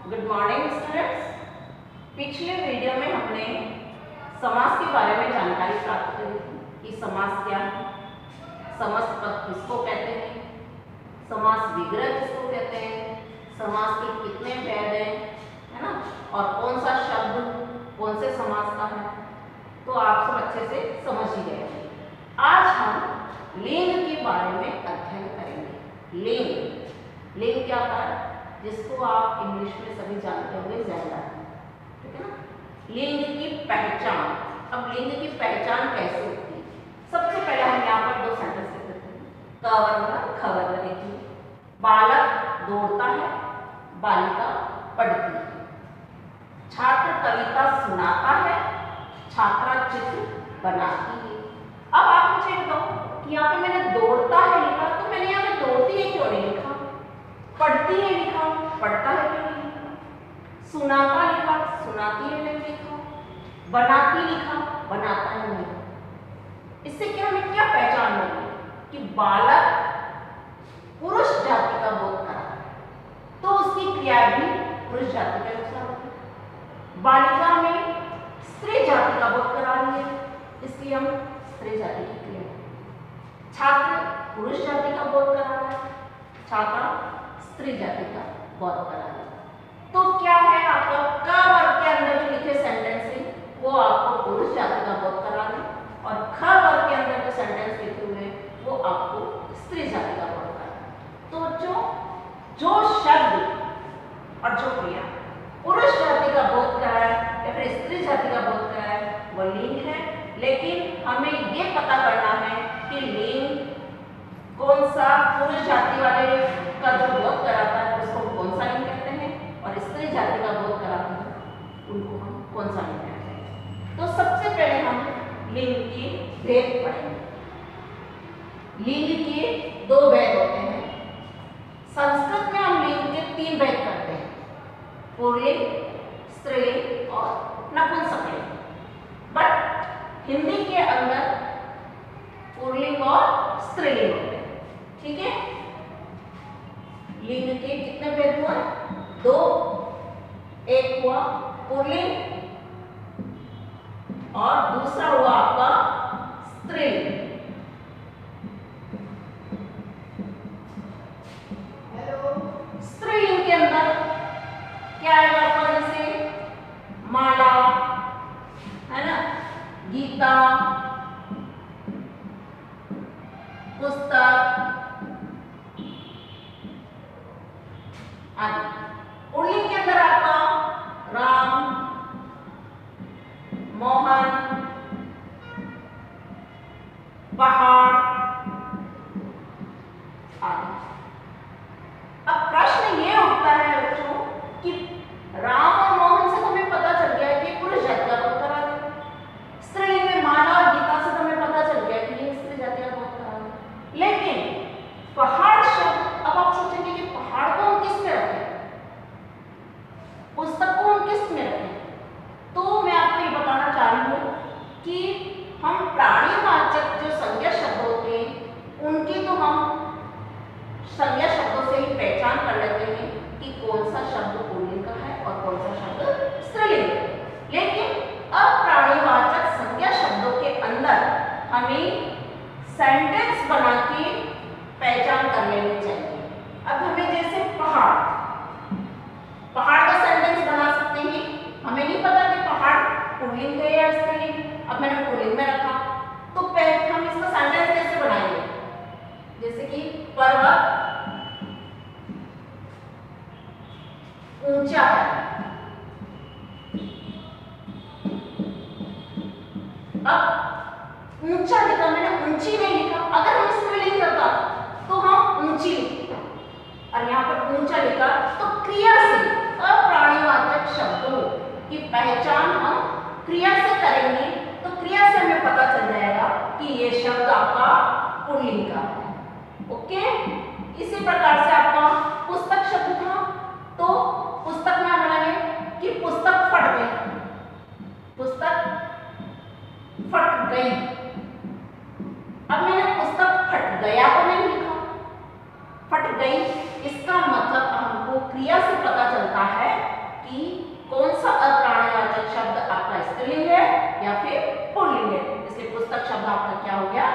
Good morning students. पिछले video में हमने समास के बारे में जानकारी प्राप्त करी थी कि समास क्या है, समास पद किसको कहते हैं, समास विग्रह किसको कहते हैं, समास के कितने भेद हैं, है ना, और कौन सा शब्द कौन से समास का है। तो आप सब अच्छे से समझ ही गए। आज हम लिंग के बारे में अध्ययन करेंगे। लिंग क्या होता है, जिसको आप इंग्लिश में सभी जानते होंगे जेंडर, ठीक है ना। लिंग की पहचान। अब लिंग की पहचान कैसे होती है? सबसे पहले हम यहाँ पर दो सेंटेंस लिख देते हैं। क वर्ण ख वर्ण देखिए। बालक दौड़ता है, बालिका पढ़ती है। छात्र कविता सुनाता है, छात्रा चित्र बनाती है। अब आप मुझे बताओ कि यहाँ पे मैंने दौड़ता है लिखा, तो मैंने यहाँ पे दौड़ती है क्यों नहीं लिखा? पढ़ती है लिखा, पढ़ता है क्यों नहीं लिखा? सुनाता लिखा, सुनाती है नहीं लिखा? बनाती लिखा, बनाता है नहीं। इससे क्या हमें क्या पहचान होगी कि बालक पुरुष जाति का बोध कर रहा है, तो उसकी क्रिया भी पुरुष जाति के अनुसार होगी। बालिका में स्त्री जाति का बोध करा रही है, इसलिए हम स्त्री जाति की क्रिया। छात्र पुरुष जाति का बोध करा रहा है, छात्रा स्त्री जाति का बोध करा रहा है। तो क्या है आपका क वर्ग के अंदर जो लिखे सेंटेंस है वो आपको पुरुष जाति का बोध करा रहे हैं, और ख वर्ग के अंदर जो सेंटेंस लिखे हुए वो आपको स्त्री जाति का बोध करा रहे हैं। तो जो शब्द और जो क्रिया पुरुष जाति का बोध करा है या फिर स्त्री जाति का बोध करा है वो लिंग है। लेकिन हमें ये पता करना है कि लिंग कौन सा पुरुष जाति वाले का जो बोध कराता है उसको कौन सा लिंग कहते हैं, और स्त्री जाति का बोध कराता है उनको हम कौन सा लिंग कहते हैं। तो सबसे पहले हम लिंग के भेद पढ़ेंगे। लिंग के दो भेद होते हैं। संस्कृत में हम लिंग के तीन भेद करते हैं, पुल्लिंग, स्त्रीलिंग और नपुंसकलिंग। बट हिंदी के अंदर पुल्लिंग और स्त्रीलिंग होते हैं, ठीक है। लिंग के कितने भेद हुआ? दो। एक हुआ पुल्लिंग और दूसरा हुआ आपका स्त्रीलिंग। स्त्रीलिंग के अंदर क्या आएगा आपका? जैसे माला, है ना, गीता, पुस्तक आदि। पुल्लिंग के अंदर आपका राम, मोहन, पहाड़ आदि। अब प्रश्न ये उठता है बच्चों कि राम और मोहन से हमें पता चल गया है कि पुरुष जाति का बोध करा रहे हैं। स्त्रीलिंग में माला और गीता से हमें पता चल गया कि ये स्त्री जाति का बोध करा रहे हैं। लेकिन पहाड़ शब्द, अब आप सोचेंगे कि पहाड़ को हम किस में रखें, पुस्तक को हम किस में रखें? तो मैं आपको ये बताना चाह रही हूँ कि हम प्राणीवाचक जो संज्ञा शब्द होते हैं उनकी तो हम संज्ञा शब्दों से ही पहचान कर लेते हैं कि कौन सा शब्द पुल्लिंग का है और कौन सा शब्द स्त्रीलिंग का है। लेकिन अप्राणीवाचक संज्ञा शब्दों के अंदर हमें सेंटेंस बना के पहचान कर लेनी चाहिए। अब हमें जैसे पहाड़ का सेंटेंस बना सकते हैं। हमें नहीं पता कि पहाड़ पुल्लिंग है या स्त्रीलिंग। अब मैंने पुल्लिंग में रखा, तो पहले हम इसका सेंटेंस कैसे बनाएंगे? जैसे कि पर्वत ऊंचा है। अब ऊंचा लिखा मैंने, ऊंची नहीं लिखा। अगर हम स्त्रीलिंग करता तो हम ऊंची लिखते, और यहाँ पर ऊंचा लिखा। तो क्रिया से अप्राणीवाचक शब्दों की पहचान हम क्रिया से करेंगे, तो क्रिया से हमें पता चल जाएगा कि ये शब्द आपका पुल्लिंग का है। ओके। इसी प्रकार से आपका पुस्तक शब्द था, तो पुस्तक में हम बोलेंगे कि पुस्तक फट गई, पुस्तक फट गई। अब मैंने पुस्तक फट गया तो नहीं लिखा, फट गई। इसका मतलब हमको क्रिया से पता चलता है कौन सा अप्राणवाचक शब्द आपका स्त्रीलिंग है या फिर पुल्लिंग है। इसलिए पुस्तक शब्द आपका क्या हो गया,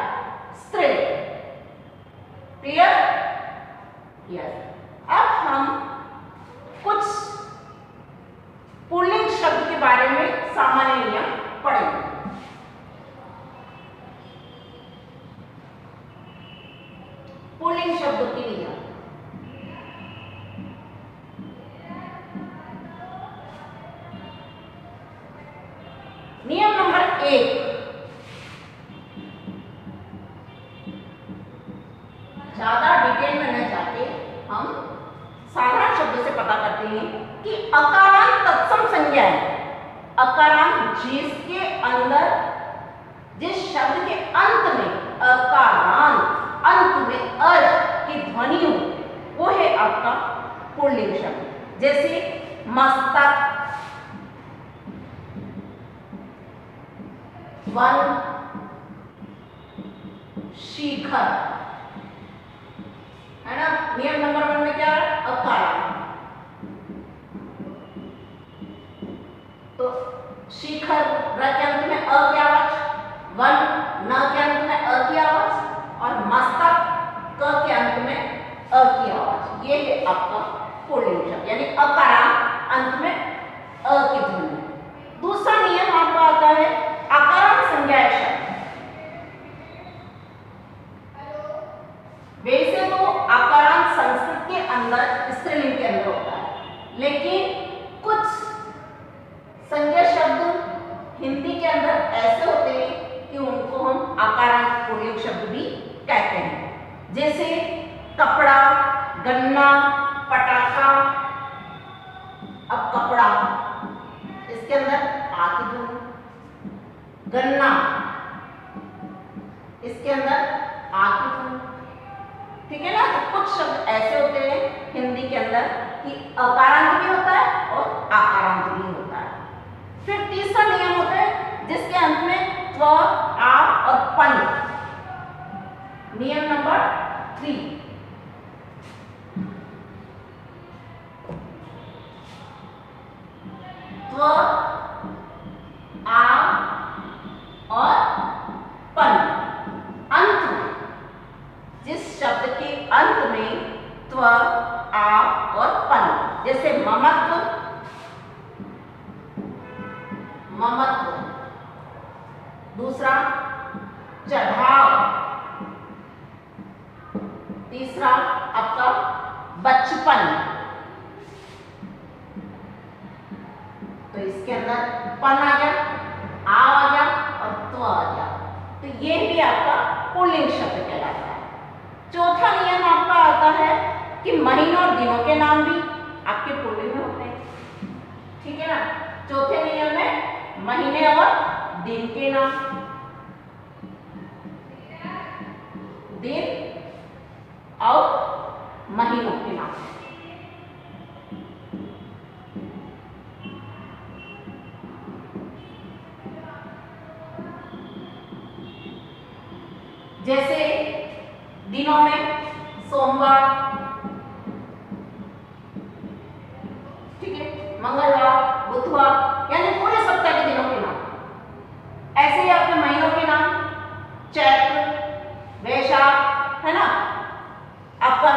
स्त्रीलिंग। क्लियर? यस। अब हम कुछ पुल्लिंग शब्द के बारे में सामान्य नियम पढ़ेंगे। पुल्लिंग शब्दों के नियम। नियम नंबर 1, ज्यादा डिटेल में न जाके हम साधारण शब्दों से पता करते हैं कि अकारांत तत्सम संज्ञा है। अकारांत जिसके अंदर, जिस शब्द के अंत में अकारांत, अंत में अज की ध्वनि हो, वो है आपका पुल्लिंग शब्द। जैसे मस्तक, वन, शिखर, है ना। नियम नंबर 1 में क्या है, अकारांत। तो शिखर र के अंत में अ की आवाज, वन न के अंत में अ की आवाज, और मस्तक क के अंत में अ की आवाज। ये है आपका पुल्लिंग शब्द, यानी अकारांत, अंत में अ की ध्वनि। दूसरा नियम आपका आता है आकारांत संज्ञा शब्द। वैसे तो आकारांत संस्कृत के अंदर, स्त्रीलिंग के अंदर होता है, लेकिन कुछ संज्ञा शब्द हिंदी के अंदर ऐसे होते हैं कि उनको हम आकारांत पुल्लिंग शब्द भी कहते हैं। जैसे कपड़ा, गन्ना, पटाखा। अब कपड़ा, इसके अंदर आ की ध्वनि, गन्ना, इसके अंदर आ की ध्वनि। ठीक है ना। तो कुछ शब्द ऐसे होते हैं हिंदी के अंदर कि अकारांत भी होता है और आकारांत भी होता है। फिर तीसरा नियम होता है जिसके अंत में त्व, आ और पन। नियम नंबर 3, त्व, आ और पन। अंत में, जिस शब्द के अंत में त्व, आ और पन, जैसे ममत्व, ममत्व। दूसरा चढ़ाव। तीसरा आपका बचपन। तो इसके अंदर पन आ गया, आ गया और त्व आ गया। तो ये भी आपका पुल्लिंग शब्द कहलाता है। चौथा नियम आपका आता है कि महीनों और दिनों के नाम भी आपके पुल्लिंग में होते हैं। ठीक है ना। चौथे नियम में महीने और दिन के नाम, दिन और महीनों के नाम। जैसे दिनों में सोमवार, ठीक है, मंगलवार, बुधवार, यानी पूरे सप्ताह के दिनों के नाम। ऐसे ही आपके महीनों के नाम चैत्र, वैशाख, है ना। आपका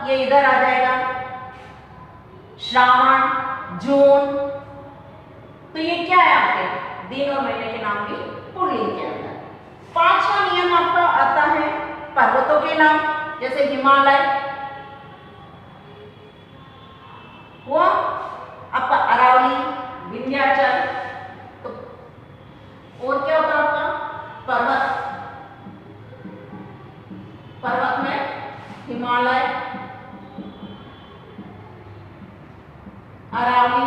ये इधर आ जाएगा श्रावण, जून। तो ये क्या है आपके दिन और महीने के नाम भी पुल्लिंग के अंदर। पांचवा नियम आपका आता है पर्वतों के नाम, जैसे हिमालय हुआ, आपका अरावली, विंध्याचल। तो और क्या होता है आपका पर्वत, पर्वत में हिमालय, अरावली।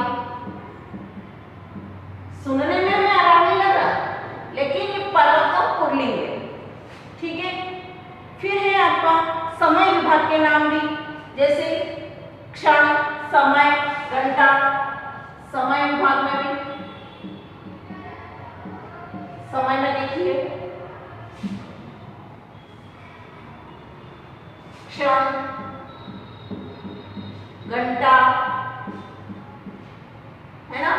सुनने में हमें अरावली लग रहा, लेकिन ये पर्वत का पुल्लिंग है। ठीक है। फिर है आपका समय विभाग के नाम भी, जैसे क्षण, समय, घंटा। समय विभाग में भी, समय में देखिए क्षण, घंटा, है ना।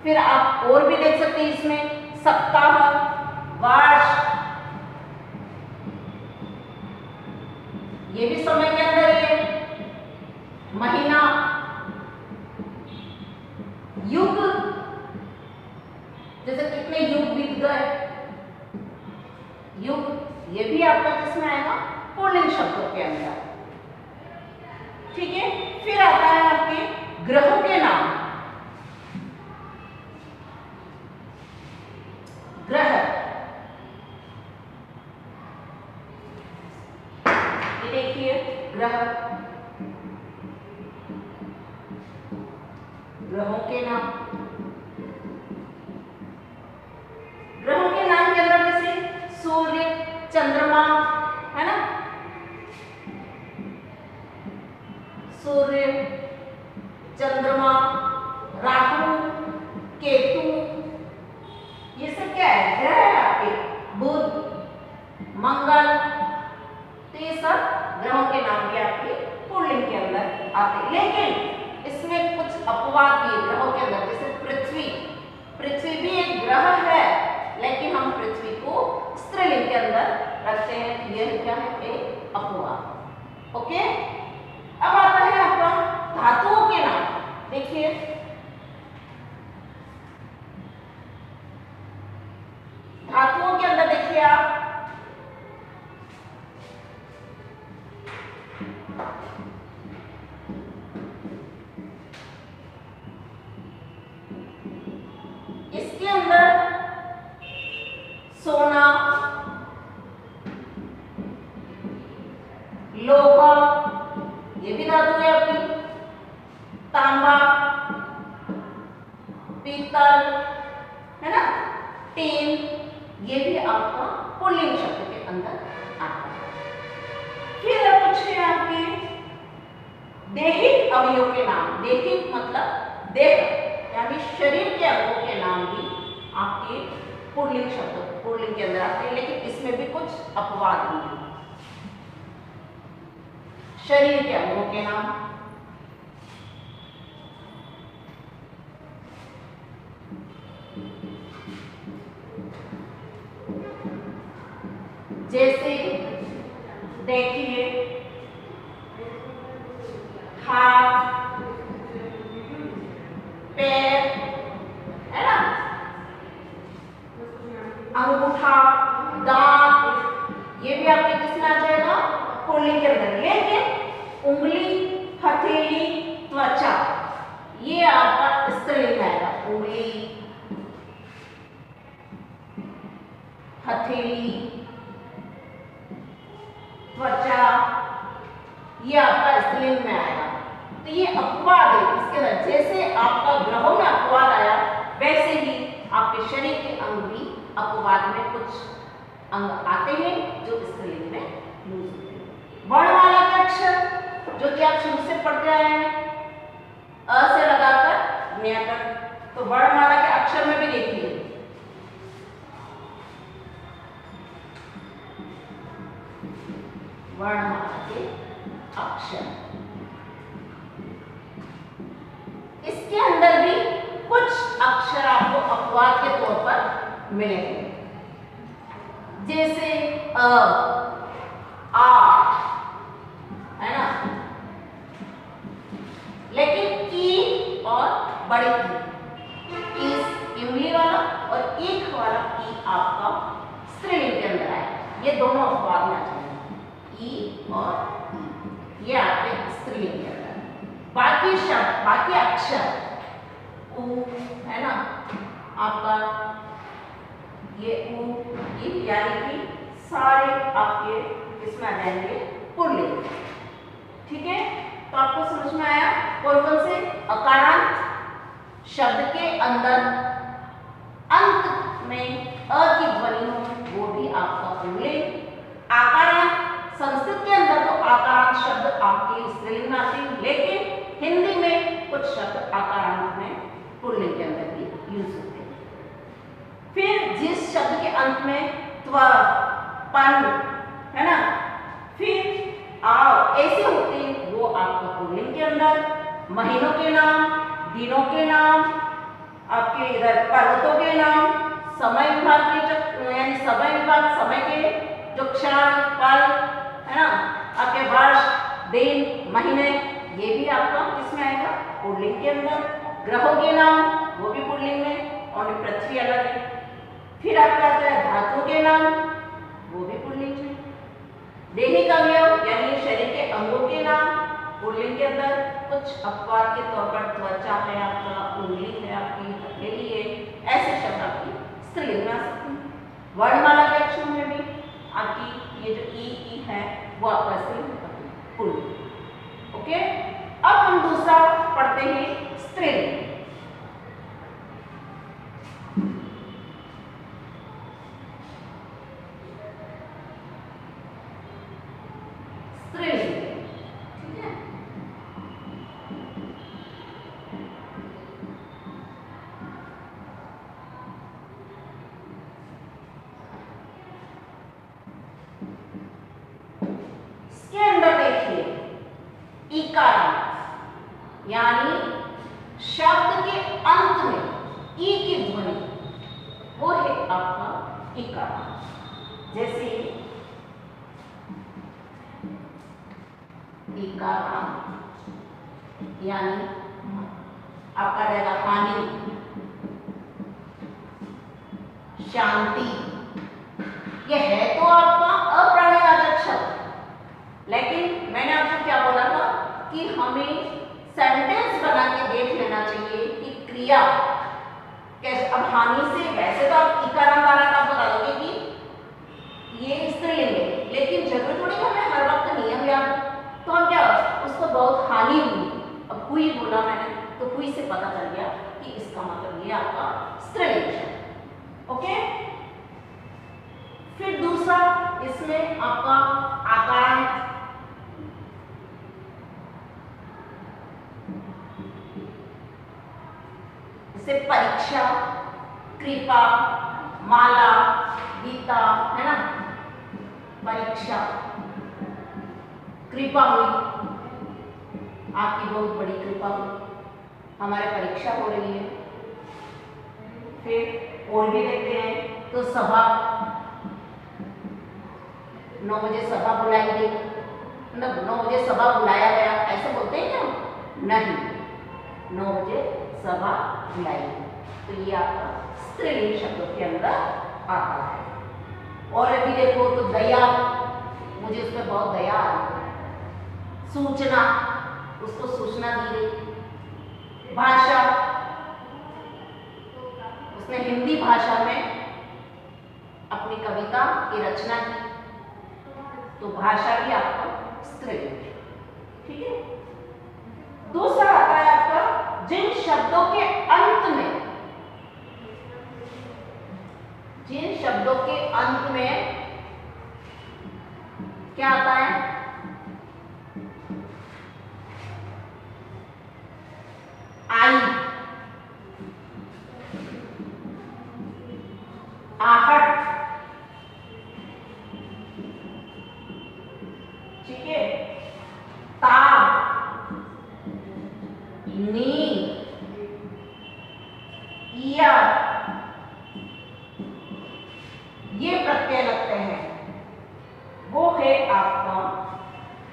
फिर आप और भी देख सकते हैं इसमें सप्ताह, वर्ष, ये भी समय के अंदर ही है, महीना, युग, जैसे कितने युग बीत गए, युग, ये भी आपका किसमें आएगा, पुल्लिंग शब्दों के अंदर। ठीक है, फिर आता है आपके ग्रहों के नाम। ग्रह, ये देखिए ग्रह, ग्रहों के नाम। ग्रहों के नाम के अंदर जैसे सूर्य, चंद्रमा, है ना, सूर्य, चंद्रमा, राहु, केतु, ये सब क्या है, ग्रह है आपके, बुध, मंगल, तो ये सब ग्रहों के नाम के आपके पुल्लिंग के अंदर आते हैं। लेकिन इसमें कुछ अपवाद भी है ग्रहों के अंदर, जैसे पृथ्वी, पृथ्वी भी एक ग्रह है, लेकिन हम पृथ्वी को स्त्रीलिंग के अंदर रखते हैं, यह क्या है, एक अपवाद। ओके, अब आता है आपका धातुओं के नाम। देखिए धातुओं के अंदर देखिए आप, इसके अंदर सोना, लोहा, ये भी धातु है आपकी, तांबा, पीतल, है ना, टीन, ये भी आपका पुल्लिंग शब्द के अंदर आता है। फिर कुछ है आपके दैहिक अवयव के नाम। दैहिक मतलब देह यानी शरीर के अंगों के नाम भी आपके पुल्लिंग शब्द पुल्लिंग के अंदर आते हैं, लेकिन इसमें भी कुछ अपवाद भी हैं। शरीर के अंगों के नाम, जैसे देखिए हाथ, पैर, है ना, अंगूठा, दांत, ये भी आपके किसमें आ जाएगा, पुल्लिंग के अंदर। लेकिन उंगली, हथेली, त्वचा, ये आपका स्त्रीलिंग आएगा। उंगली, हथेली, त्वचा, ये आपका स्त्रीलिंग में आएगा। तो ये अपवाद है इसके अंदर, जैसे आपका ग्रहों में अपवाद आया, वैसे ही आपके शरीर के अंग भी अपवाद में कुछ अंग आते हैं जो स्त्रीलिंग में यूज होते हैं। वर्णमाला के अक्षर जो कि आप शुरू से पढ़ते आए हैं, अ से लगाकर न्या तक, तो वर्णमाला के अक्षर में भी देखिए वर्णमाला के अक्षर, इसके अंदर भी कुछ अक्षर आपको अपवाद के तौर पर मिलेंगे, जैसे अ, आ, है ना, लेकिन ई और बड़ी ई, इमली वाला और ईख वाला ई आपका स्त्रीलिंग के अंदर आए, ये दोनों अपवाद में आ जाएंगे, ई और ई, ये आपके स्त्रीलिंग के अंदर। बाकी शब्द, बाकी अक्षर उ, है ना, आपका ये उ, यानी कि सारे आपके इसमें आ जाएंगे पुल्लिंग। ठीक है, तो आपको समझ में आया कौन कौन से अकारांत शब्द के अंदर अंत में अ की ध्वनि हो वो भी आपका पुल्लिंग। आकारांत संस्कृत के अंदर तो आकारांत शब्द आपके स्त्रीलिंग में आते हैं, लेकिन हिंदी में कुछ शब्द आकारांत में पुल्लिंग के अंदर भी यूज होते हैं। फिर जिस शब्द के अंत में त्व, पन, है ना, फिर आव ऐसे होते हैं, वो आपका पुल्लिंग के अंदर महीनों के नाम, दिनों के नाम, आपके इधर पर्वतों के नाम, समय विभाग के जो यानी समय विभाग, समय के जो क्षण पल है ना, आपके वर्ष दिन महीने, ये भी आपका किसमें आएगा, पुल्लिंग के अंदर। ग्रहों के नाम वो भी पुल्लिंग में, और पृथ्वी अलग है। फिर आपका आता है धातुओं के नाम, वो भी पुल्लिंग में। दैहिक अवयव यानी शरीर के अंगों के नाम पुल्लिंग के अंदर। कुछ अपवाद के तौर पर त्वचा है आपका, उंगली है आपकी, हथेली है, ऐसे शब्द आपकी स्त्रीलिंग में आ सकते हैं। वर्णमाला के अक्षरों में भी आपकी ये जो ई है वो आपका स्त्रीलिंग पुल्लिंग। ओके, अब हम दूसरा पढ़ते हैं स्त्रीलिंग। स्त्रीलिंग, ठीक है। इसके अंदर देखिए इकार यानी शब्द के अंत में ई की ध्वनि, वो है आपका इकार। जैसे इकार यानी आपका रहेगा पानी, शांति। यह है तो आपका अप्राणवाचक शब्द, लेकिन मैंने आपको क्या बोला था कि हमें सेंटेंस बना के देख लेना चाहिए कि क्रिया कैसे। अब हानि से वैसे तो आप इकारांतारा का बता दोगे कि ये स्त्रीलिंग है, लेकिन जरूर थोड़ी हमें हर वक्त नियम याद, तो हम क्या उसको बहुत हानि हुई, अब हुई बोला मैंने तो हुई से पता चल गया कि इसका मतलब ये आपका स्त्रीलिंग है। ओके, फिर दूसरा इसमें आपका आकार, जैसे परीक्षा, कृपा, माला, गीता, है ना। परीक्षा, कृपा हुई, आपकी बहुत बड़ी कृपा हुई, हमारे परीक्षा हो रही है। फिर और भी देखते हैं तो सभा, 9 बजे सभा बुलाई गई, मतलब 9 बजे सभा बुलाया गया, ऐसे बोलते हैं क्या? नहीं, 9 बजे सभा बुलाई गई, तो ये आपका स्त्रीलिंग शब्दों के अंदर आता है। और अभी देखो तो दया, मुझे उस पर बहुत दया आ रही है। सूचना, उसको सूचना दी गई। भाषा, उसने हिंदी भाषा में अपनी कविता की रचना की, तो भाषा भी आपका स्त्रीलिंग है, ठीक है। दूसरा आता है आपका जिन शब्दों के अंत में, जिन शब्दों के अंत में क्या आता है, आई, आहट, ठीक है, ता, नी, इया, ये प्रत्यय लगते हैं, वो है आपका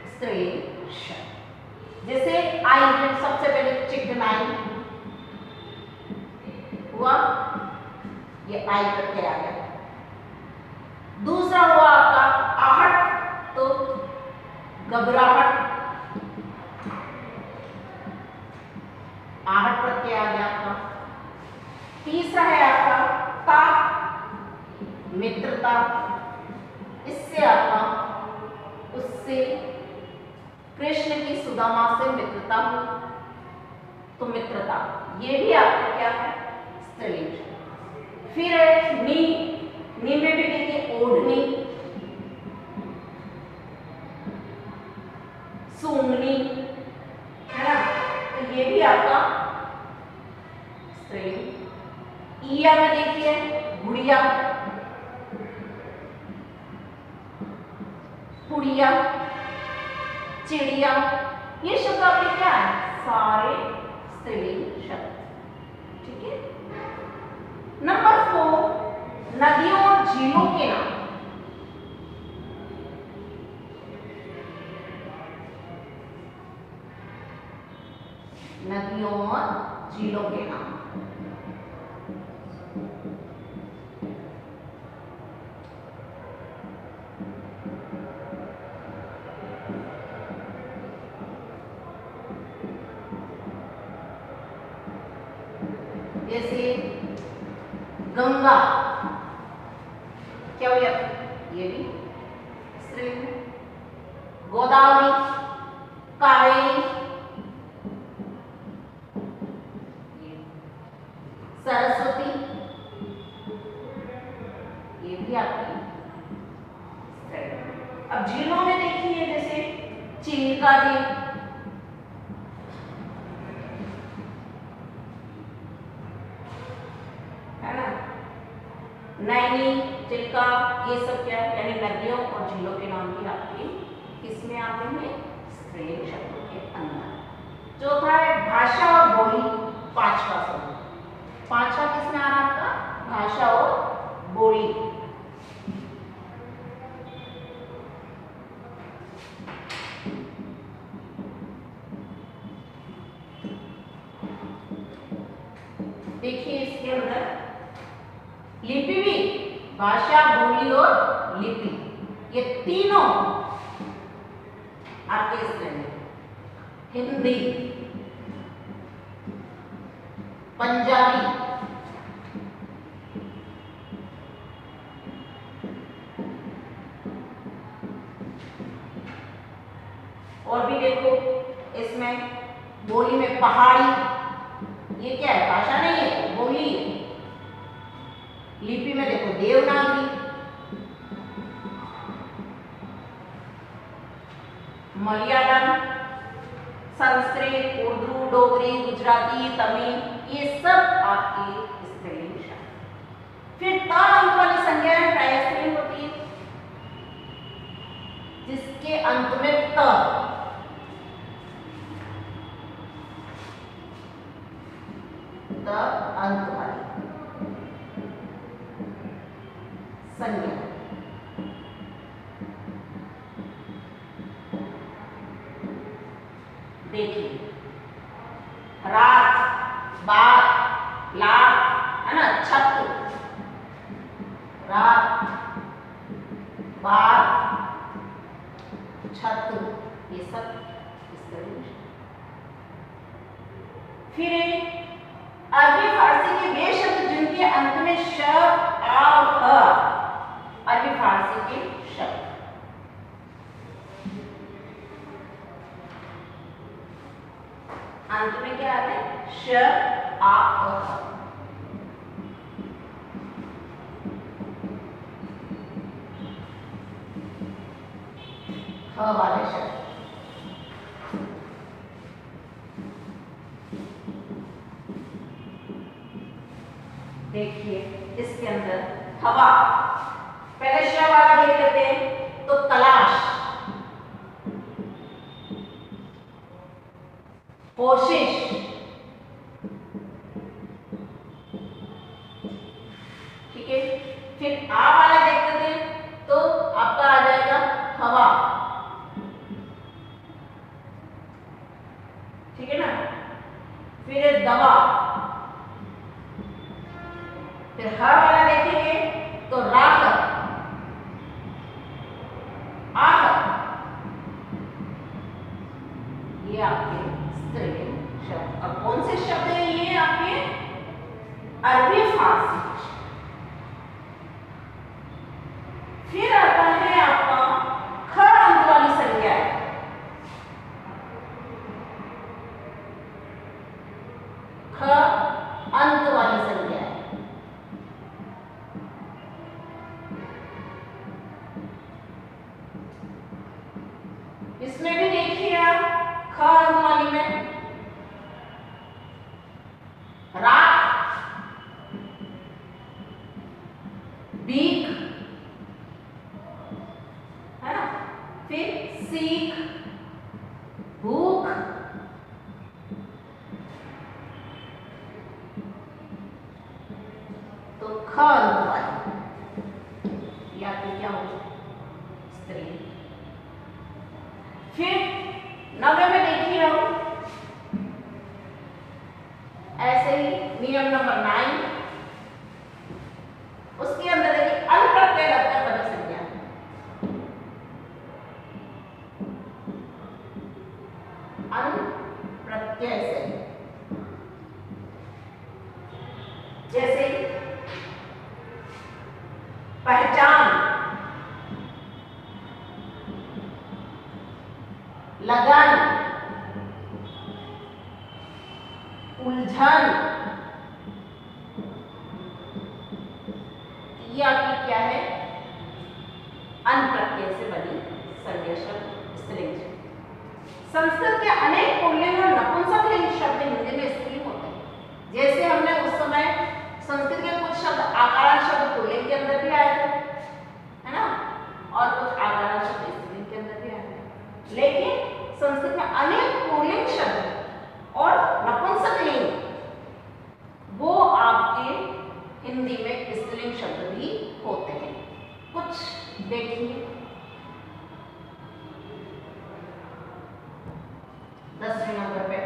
स्त्रीलिंग शब्द। जैसे आई, सबसे पहले चिकनाई हुआ, ये आई प्रत्यय आ गया। दूसरा हुआ आपका आहट, तो घबराहट, आहट प्रत्यय आ गया आपका। तीसरा है आपका ता, मित्रता, इससे आपका उससे कृष्ण की सुदामा से मित्रता हुई, तो मित्रता, ये भी आपका क्या है, स्त्रीलिंग। फिर है नी, नी में भी देखिए ओढ़नी, सूंघनी, है ना, तो ये भी आपका स्त्रीलिंग। ईया में देखिए गुड़िया, पुड़िया, चिड़िया, ये शब्द आपके क्या है, सारे स्त्रीलिंग शब्द, ठीक है। नंबर 4, नदियों और झीलों के नाम। नदियों और झीलों के नाम। जैसे गंगा, क्या हो गया, ये भी स्त्रीलिंग है। गोदावरी, कावेरी, सरस्वती, ये भी आपकी स्त्रीलिंग। अब झीलों में देखिए, जैसे चिलिका झील, नैनी, चिल्का, ये सब क्या है, यानी नदियों और झीलों के नाम भी आपके किसमें आते हैं, स्त्रीलिंग शब्दों के अंदर। चौथा है भाषा और बोली, पांचवा समूह। पांचवा किसमें आ रहा है आपका, भाषा और बोली। देखिए इसके अंदर लिपि भी, भाषा, बोली और लिपि, ये तीनों आपके इसमें हिंदी, पंजाबी, और भी देखो इसमें बोली में पहाड़ी, ये क्या है, भाषा नहीं है, बोली है। लिपि में देखो देवनागरी, मलयालम, संस्कृत, उर्दू, डोगरी, गुजराती, तमिल, ये सब आपकी स्त्रीलिंग शब्द। फिर ता अंत वाली संज्ञाएं प्रायः स्त्रीलिंग होती है, जिसके अंत में त, अंत वाली संज्ञा। देखिए रात, बात, लात, है ना, छत, रात, बात, छत, ये सब इस तरह। फिर अरबी फारसी के वे शब्द जिनके अंत में श, आ और ह, अरबी फारसी के शब्द। अंत में क्या आते हैं, श, आ और ह। ह वाले शब्द। देखिए इसके अंदर हवा, पहले श वाला देख लेते हैं, तो तलाश, कोशिश, ठीक है। फिर आ वाला देख लेते हैं, तो आपका आ जाएगा हवा, ठीक है ना। फिर दवा, फिर हर वाला देखेंगे तो राहत, आहत, ये आपके स्त्रीलिंग शब्द। अब कौन से शब्द हैं ये आपके अरबी फारसी। फिर आता है आपका ख अंत वाली संज्ञा, ख अंत वाली संज्ञा। इसमें भी देखिए आप, ख अंत वाली में रात, बीक, है ना, फिर सीख, भूख, ये आपकी क्या होगी? स्त्रीलिंग। फिर 90 में देखिए हम ऐसे ही नियम नंबर 9, उसके अंदर देखिए अनप्रत्यय लगकर बनी संज्ञा। अनप्रत्यय से जैसे पहचान, लगन, उलझन, ये आपकी क्या है? अनप्रत्यय से बनी संज्ञा शब्द स्त्रीलिंग। संस्कृत के अनेक पुल्लिंग और नपुंसकलिंग शब्द हिंदी में स्त्रीलिंग होते हैं। जैसे हमने उस समय संस्कृत के कुछ शब्द आकारांत शब्द पुल्लिंग के अंदर भी आए थे, है ना, और कुछ आकारांत शब्द स्त्रीलिंग के अंदर भी आए थे। लेकिन संस्कृत में अनेक पुल्लिंग शब्द और नपुंसकलिंग वो आपके हिंदी में स्त्रीलिंग शब्द भी होते हैं। कुछ देखिए 10वें नंबर पे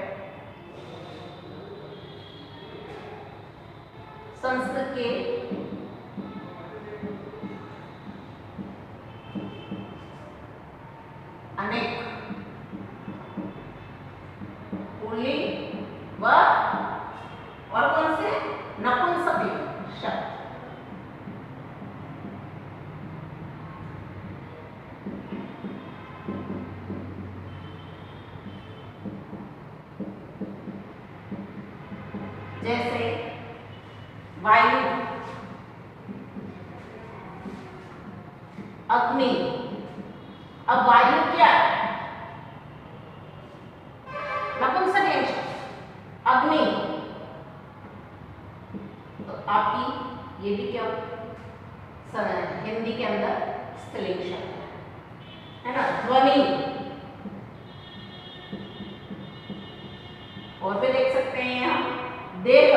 संस्कृत के अनेक पुल्लिंग व और कौन से नपुंसकलिंग शब्द। जैसे वायु, अग्नि। अब वायु क्या है? नपुंसकलिंग शब्द। अग्नि तो आपकी ये भी क्या हिंदी के अंदर स्त्रीलिंग शब्द है ना। ध्वनि, और भी देख सकते हैं यहाँ देह,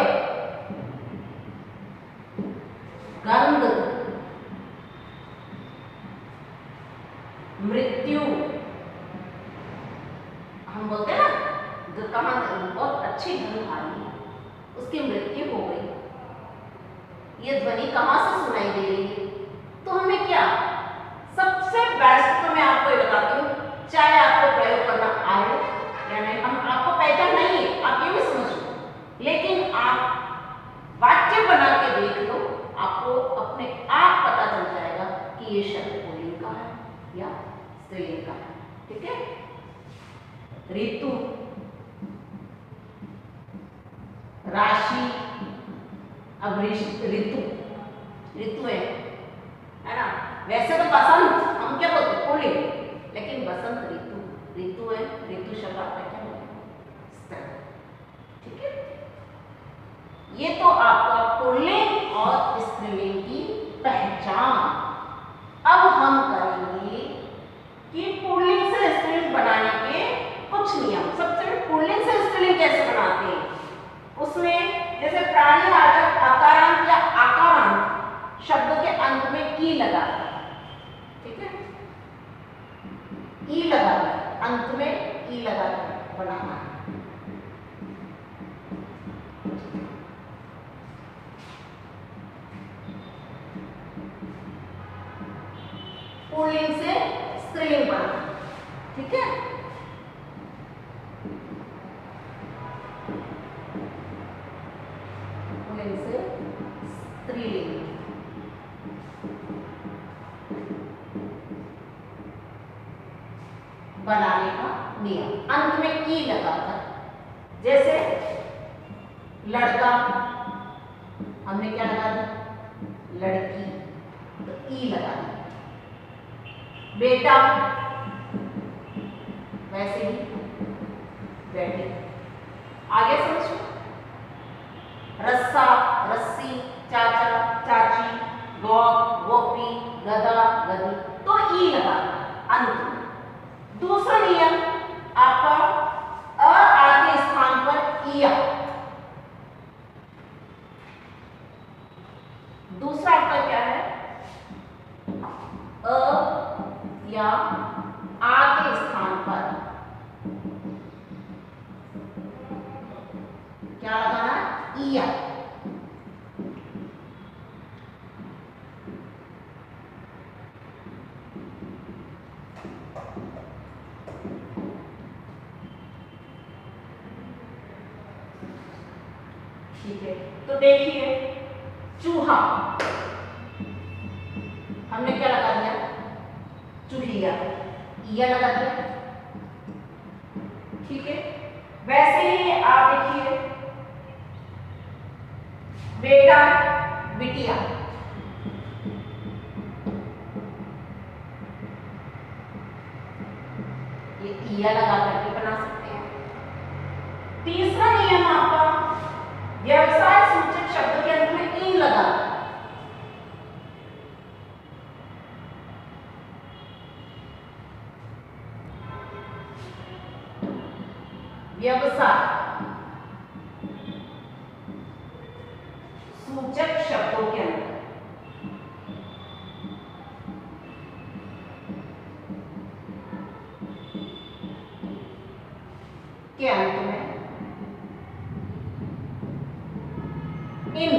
गंध, मृत्यु। हम बोलते हैं ना जो कहाँ बहुत अच्छी धुन आ रही है उसकी मृत्यु हो गई, ये ध्वनि कहाँ से सुनाई दे रही है? तो हमें क्या सबसे बेस्ट तो मैं आपको ये बताती हूँ, चाहे आपको प्रयोग करना आए या नहीं, हम आपको पहचान नहीं है, आप ये भी समझ लो, लेकिन आप वाक्य बना के देख लो, आपको अपने आप पता चल जाएगा कि ये शब्द पुल्लिंग का है या स्त्रीलिंग का है। ठीक है। ऋतु, राशि, अब ऋतु, ऋतु है ना। वैसे तो बसंत हम क्या बोलते हैं? पुल्लिंग, लेकिन बसंत ऋतु, ऋतु है, ऋतु शब्द आपका क्या होगा? ठीक है। ये तो आपका पुल्लिंग और स्त्रीलिंग की पहचान। अब हम करेंगे कि पुल्लिंग से स्त्रीलिंग बनाने के कुछ नियम। सबसे पहले पुल्लिंग से स्त्रीलिंग कैसे बनाते हैं? उसमें जैसे प्राणी वाचक आकारांत या आकारांत शब्द के अंत में ई लगा, ठीक है, ई लगा, अंत में ई लगा बनाना। पुल्लिंग से स्त्रीलिंग बनाना, ठीक है। पुल्लिंग से स्त्रीलिंग बनाने का नियम, अंत में की लगाकर। जैसे लड़का, हमने क्या लगा दिया? लड़की, तो ई लगा दिया। बेटा, वैसे ही बेटे। आगे समझो। रस्सा, रस्सी, चाचा, चाची, गौ, गोपी, गधा, गधी, तो ई लगा अंत में। दूसरा नियम आपका अ आगे स्थान पर इया। दूसरा आपका क्या है? अ या आ के स्थान पर क्या लगाना? इया। ठीक है, तो देखिए चूहा, हमने क्या लगा दिया? चूहिया, इया लगा दिया। ठीक है, वैसे ही आप देखिए बेटा बिटिया, ये इया लगा करके बना सकते हैं। तीसरा नियम आपका व्यवसाय सूचक शब्द के अंत में इन लगा। व्यवसाय सूचक शब्दों के अंदर के अंत में इन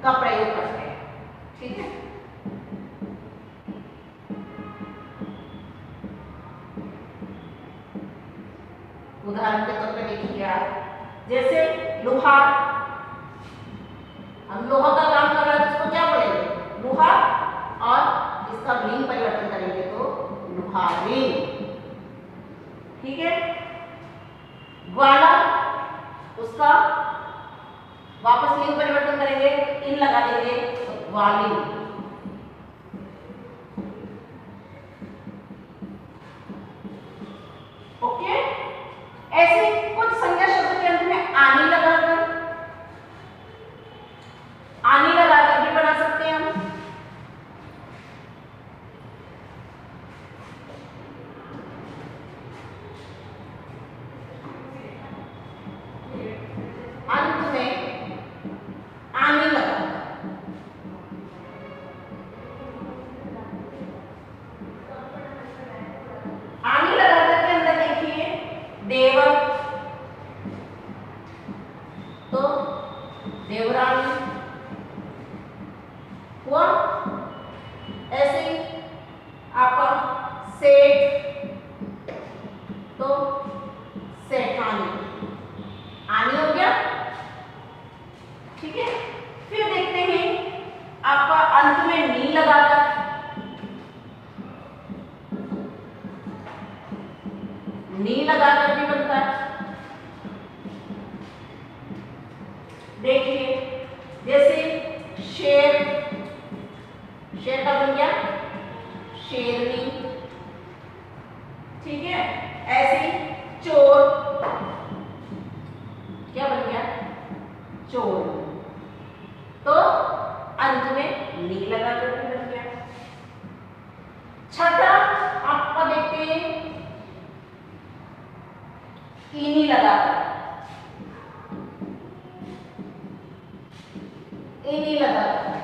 का प्रयोग करते हैं। ठीक है, उदाहरण के तौर पे देखिए आप, जैसे लोहार, हम लोहा का काम कर रहे हैं, उसको क्या बोलेंगे? लोहा, और इसका लिंग परिवर्तन करेंगे तो लोहारी। ठीक है, ग्वाला, उसका वापस लिंग परिवर्तन करेंगे, इन लगा देंगे तो ग्वालिन। ओके, ऐसे कुछ संज्ञा शब्द के अंत में आनी लगाकर भी बना सकते हैं हम। अंत में आनी लगा, आनी लगाकर के अंदर देखिए देवर, तो देवरानी हुआ। ऐसे ही आपका सेठ, तो सेठानी, आनी हो गया। ठीक है, फिर देखते हैं आपका अंत में नी लगाकर, नी लगाकर भी बनता है। देखिए जैसे शेर, शेर का बन गया शेरनी। ठीक है, ऐसे ही चोर, क्या बन गया? चोर, तो अंत में नी लगा करके बन गया। छठा आपका देखते हैं इनी लगाकर, इनी लगाकर।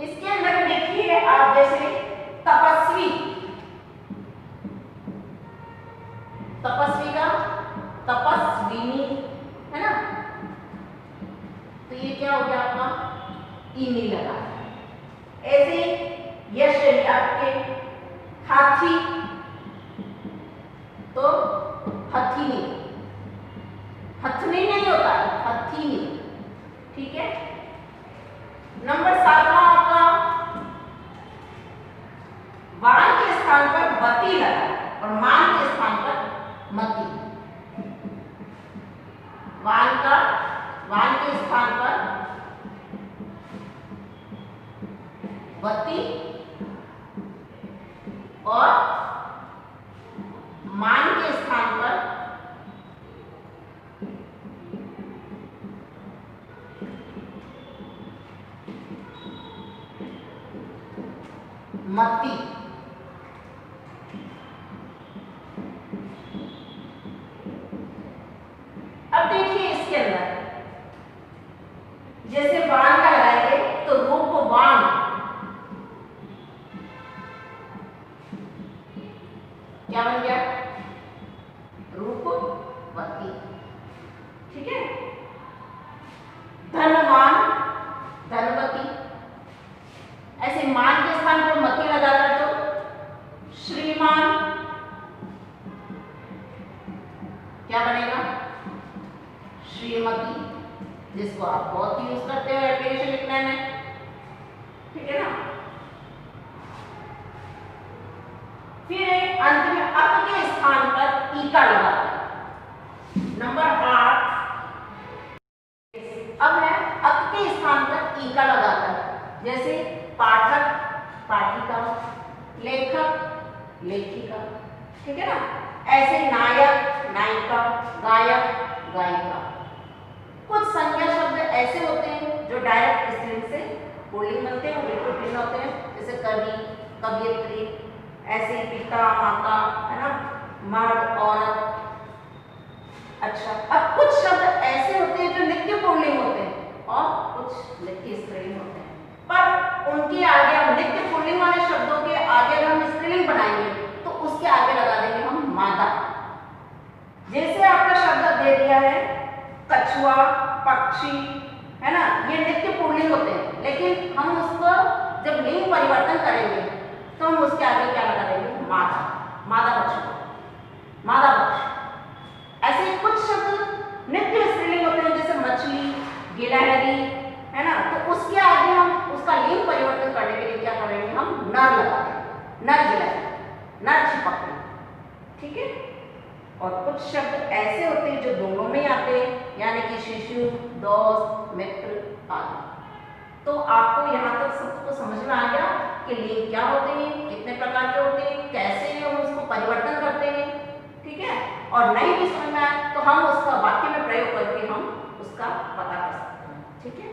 इसके अंदर देखिए आप, जैसे तपस्वी, तपस्वी का तपस्विनी है ना, तो ये क्या हो गया आपका? इनी लगा। ऐसे यश आपके हाथी, तो हथीनी, हथनी नहीं होता, हथीनी। ठीक है, नंबर 7वां आपका वान के स्थान पर वती लगा और मान के स्थान पर मती। वान के स्थान पर वती और मान के स्थान पर मती। अब देखिए इसके अंदर जिसको आप बहुत यूज करते हो एप्लीकेशन लिखने में, ठीक है ना। फिर अंत में अक के स्थान पर ईका लगाते हैं। नंबर 8 अब है अक के स्थान पर ईका लगाता है, जैसे पाठक पाठिका, लेखक लेखिका, ठीक है ना। ऐसे नायक नायिका, गायक गायिका। कुछ संज्ञा शब्द ऐसे होते हैं जो डायरेक्ट स्त्रीलिंग से पुल्लिंग बनते हैं, बिल्कुल भिन्न होते हैं, जैसे कवि कवियत्री, ऐसे पिता माता, है ना, मर्द औरत। अच्छा, अब कुछ शब्द ऐसे होते हैं जो नित्य पुल्लिंग होते हैं और कुछ नित्य स्त्रीलिंग होते हैं, पर उनके आगे हम नित्य पुल्लिंग वाले शब्दों के आगे अगर हम स्त्रीलिंग बनाएंगे तो उसके आगे लगा देंगे हम मादा। जैसे आपका शब्द दे दिया है कछुआ, पक्षी, है ना, ये नित्य पुल्लिंग होते हैं, लेकिन हम उसको जब लिंग परिवर्तन करेंगे तो हम उसके आगे क्या लगा देंगे, मादा, मादा कछुआ, मादा पक्षी। ऐसे कुछ शब्द नित्य स्त्रीलिंग होते हैं, जैसे मछली, गिलहरी, है ना, तो उसके आगे हम उसका लिंग परिवर्तन करने के लिए क्या करेंगे, हम नर लगा देंगे, नर गिलहरी, नर चिपकली, ठीक है। और कुछ शब्द ऐसे होते हैं जो दोनों में आते हैं, यानी कि शिशु, दोस्त, मित्र आदि। तो आपको यहाँ तक सबको समझ में आ गया कि लिंग क्या होते हैं, कितने प्रकार के होते हैं, कैसे हम उसको परिवर्तन करते हैं, ठीक है। और नहीं भी समझ में आए तो हम उसका वाक्य में प्रयोग करके हम उसका पता कर सकते हैं, ठीक है।